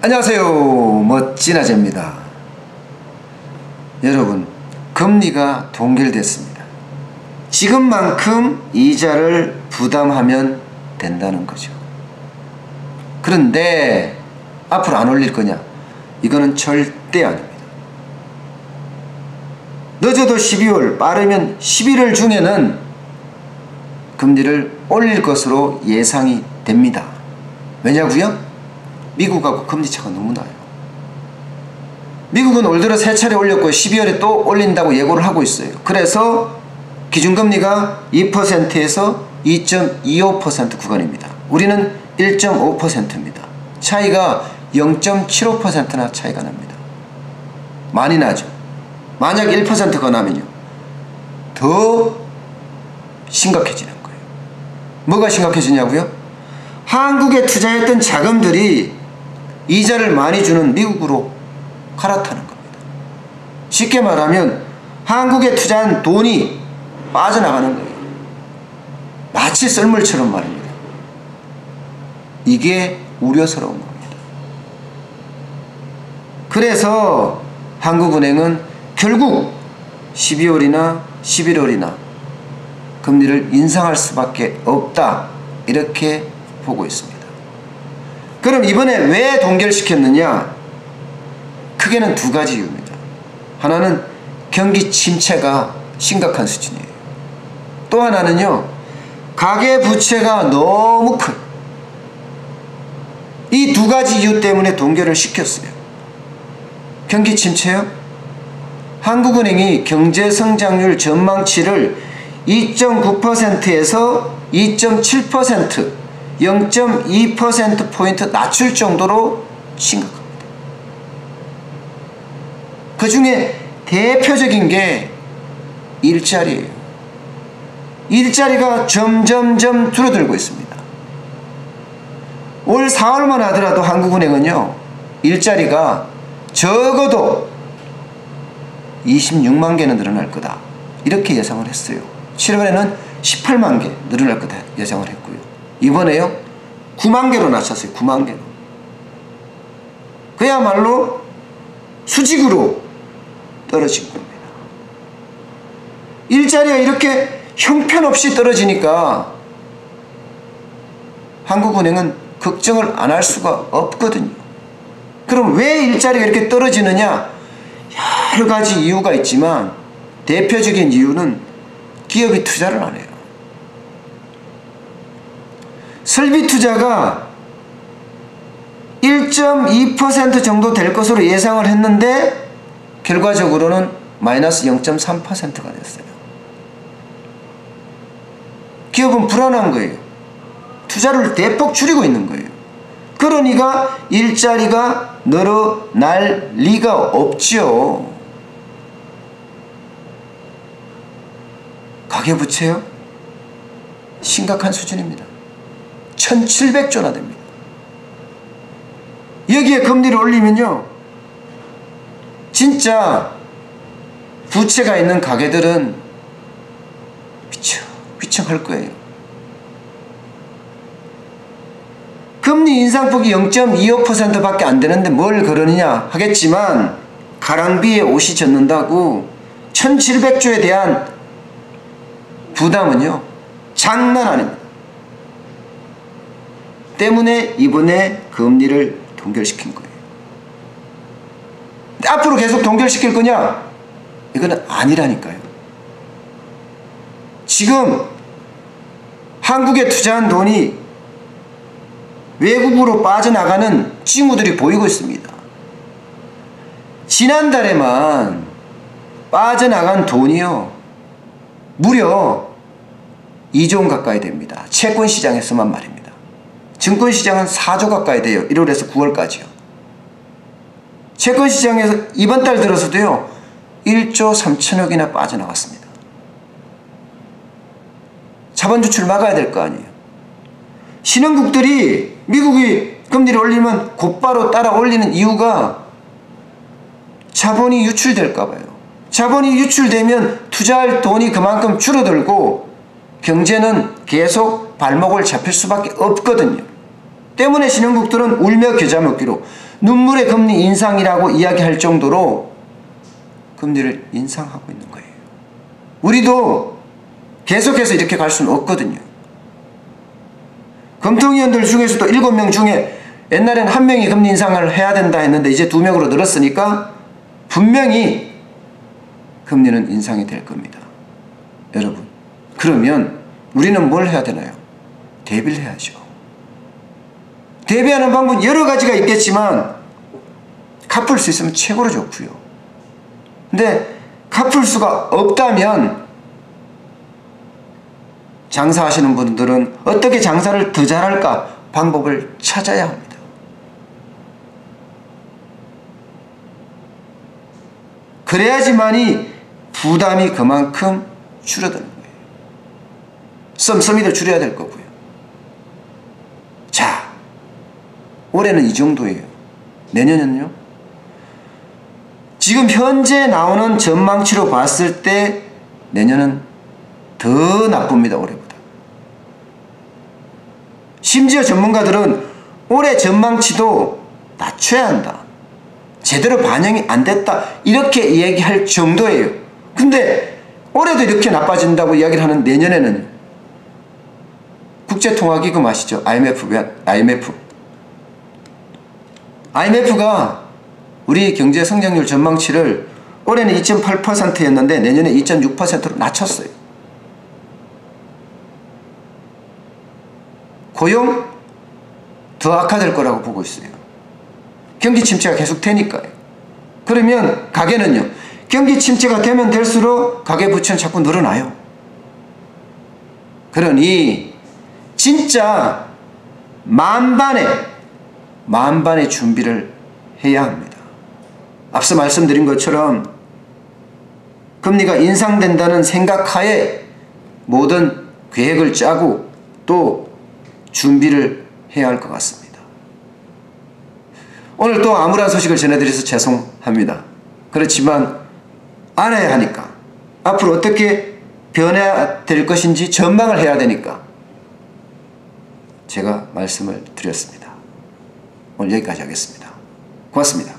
안녕하세요, 멋진 아재입니다. 여러분, 금리가 동결됐습니다. 지금만큼 이자를 부담하면 된다는 거죠. 그런데 앞으로 안 올릴 거냐? 이거는 절대 아닙니다. 늦어도 12월, 빠르면 11월 중에는 금리를 올릴 것으로 예상이 됩니다. 왜냐고요? 미국하고 금리차가 너무 나요. 미국은 올 들어 3차례 올렸고 12월에 또 올린다고 예고를 하고 있어요. 그래서 기준금리가 2%에서 2.25% 구간입니다. 우리는 1.5%입니다. 차이가 0.75%나 차이가 납니다. 많이 나죠. 만약 1%가 나면요, 더 심각해지는 거예요. 뭐가 심각해지냐고요? 한국에 투자했던 자금들이 이자를 많이 주는 미국으로 갈아타는 겁니다. 쉽게 말하면 한국에 투자한 돈이 빠져나가는 거예요. 마치 썰물처럼 말입니다. 이게 우려스러운 겁니다. 그래서 한국은행은 결국 12월이나 11월이나 금리를 인상할 수밖에 없다, 이렇게 보고 있습니다. 그럼 이번에 왜 동결시켰느냐? 크게는 두 가지 이유입니다. 하나는 경기 침체가 심각한 수준이에요. 또 하나는요, 가계부채가 너무 커요. 이 두 가지 이유 때문에 동결을 시켰어요. 경기 침체요? 한국은행이 경제성장률 전망치를 2.9%에서 2.7%, 0.2%포인트 낮출 정도로 심각합니다. 그 중에 대표적인 게 일자리예요. 일자리가 점점점 줄어들고 있습니다. 올 4월만 하더라도 한국은행은요, 일자리가 적어도 26만 개는 늘어날 거다, 이렇게 예상을 했어요. 7월에는 18만 개 늘어날 거다 예상을 했고요. 이번에요, 9만 개로 낮췄어요. 9만 개로. 그야말로 수직으로 떨어진 겁니다. 일자리가 이렇게 형편없이 떨어지니까 한국은행은 걱정을 안 할 수가 없거든요. 그럼 왜 일자리가 이렇게 떨어지느냐? 여러 가지 이유가 있지만 대표적인 이유는 기업이 투자를 안 해요. 설비 투자가 1.2% 정도 될 것으로 예상을 했는데 결과적으로는 마이너스 0.3%가 됐어요. 기업은 불안한 거예요. 투자를 대폭 줄이고 있는 거예요. 그러니까 일자리가 늘어날 리가 없지요. 가계부채요? 심각한 수준입니다. 1700조나 됩니다. 여기에 금리를 올리면요, 진짜 부채가 있는 가게들은 휘청할 거예요. 금리 인상폭이 0.25% 밖에 안 되는데 뭘 그러느냐 하겠지만, 가랑비에 옷이 젖는다고 1700조에 대한 부담은요, 장난 아닙니다. 때문에 이번에 금리를 동결시킨 거예요. 근데 앞으로 계속 동결시킬 거냐? 이거는 아니라니까요. 지금 한국에 투자한 돈이 외국으로 빠져나가는 징후들이 보이고 있습니다. 지난달에만 빠져나간 돈이요, 무려 2조 원 가까이 됩니다. 채권시장에서만 말입니다. 증권시장은 4조 가까이 돼요. 1월에서 9월까지요. 채권시장에서 이번 달 들어서도요, 1조 3천억이나 빠져나갔습니다. 자본 유출 막아야 될 거 아니에요. 신흥국들이 미국이 금리를 올리면 곧바로 따라 올리는 이유가 자본이 유출될까 봐요. 자본이 유출되면 투자할 돈이 그만큼 줄어들고 경제는 계속 발목을 잡힐 수밖에 없거든요. 때문에 신흥국들은 울며 겨자 먹기로 눈물의 금리 인상이라고 이야기할 정도로 금리를 인상하고 있는 거예요. 우리도 계속해서 이렇게 갈 수는 없거든요. 검토위원들 중에서도 7명 중에 옛날엔 1명이 금리 인상을 해야 된다 했는데 이제 2명으로 늘었으니까 분명히 금리는 인상이 될 겁니다. 여러분, 그러면 우리는 뭘 해야 되나요? 대비를 해야죠. 대비하는 방법 여러 가지가 있겠지만 갚을 수 있으면 최고로 좋고요. 근데 갚을 수가 없다면 장사하시는 분들은 어떻게 장사를 더 잘할까 방법을 찾아야 합니다. 그래야지만이 부담이 그만큼 줄어드는 거예요. 씀씀이도 줄여야 될 거고요. 자, 올해는 이 정도예요. 내년은요? 지금 현재 나오는 전망치로 봤을 때 내년은 더 나쁩니다. 올해보다. 심지어 전문가들은 올해 전망치도 낮춰야 한다. 제대로 반영이 안 됐다. 이렇게 이야기할 정도예요. 근데 올해도 이렇게 나빠진다고 이야기를 하는 내년에는 국제통화기금 아시죠? IMF가 우리 경제 성장률 전망치를 올해는 2.8%였는데 내년에 2.6%로 낮췄어요. 고용 더 악화될 거라고 보고 있어요. 경기 침체가 계속 되니까요. 그러면 가계는요. 경기 침체가 되면 될수록 가계부채는 자꾸 늘어나요. 그러니 진짜 만반의 준비를 해야 합니다. 앞서 말씀드린 것처럼 금리가 인상된다는 생각하에 모든 계획을 짜고 또 준비를 해야 할 것 같습니다. 오늘 또 암울한 소식을 전해드려서 죄송합니다. 그렇지만 알아야 하니까 앞으로 어떻게 변해야 될 것인지 전망을 해야 되니까 제가 말씀을 드렸습니다. 오늘 여기까지 하겠습니다. 고맙습니다.